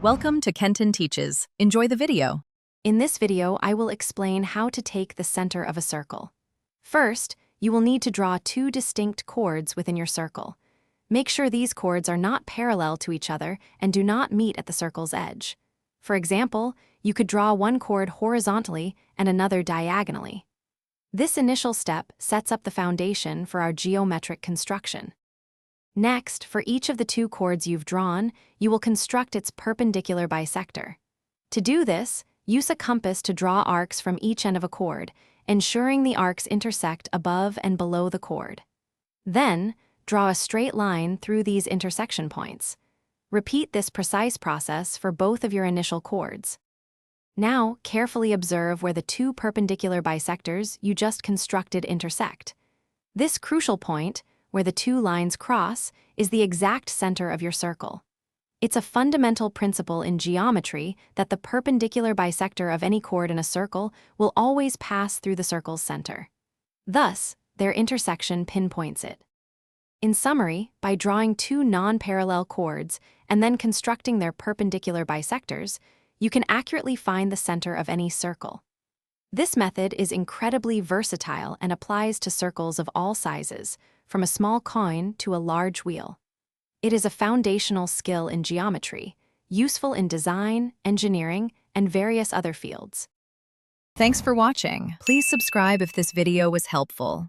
Welcome to Kenton Teaches. Enjoy the video. In this video, I will explain how to take the center of a circle. First, you will need to draw two distinct chords within your circle. Make sure these chords are not parallel to each other and do not meet at the circle's edge. For example, you could draw one chord horizontally and another diagonally. This initial step sets up the foundation for our geometric construction. Next, for each of the two chords you've drawn, you will construct its perpendicular bisector. To do this, use a compass to draw arcs from each end of a chord, ensuring the arcs intersect above and below the chord. Then, draw a straight line through these intersection points. Repeat this precise process for both of your initial chords. Now, carefully observe where the two perpendicular bisectors you just constructed intersect. This crucial point, where the two lines cross, is the exact center of your circle. It's a fundamental principle in geometry that the perpendicular bisector of any chord in a circle will always pass through the circle's center. Thus, their intersection pinpoints it. In summary, by drawing two non-parallel chords and then constructing their perpendicular bisectors, you can accurately find the center of any circle. This method is incredibly versatile and applies to circles of all sizes, from a small coin to a large wheel. It is a foundational skill in geometry, useful in design, engineering, and various other fields. Thanks for watching. Please subscribe if this video was helpful.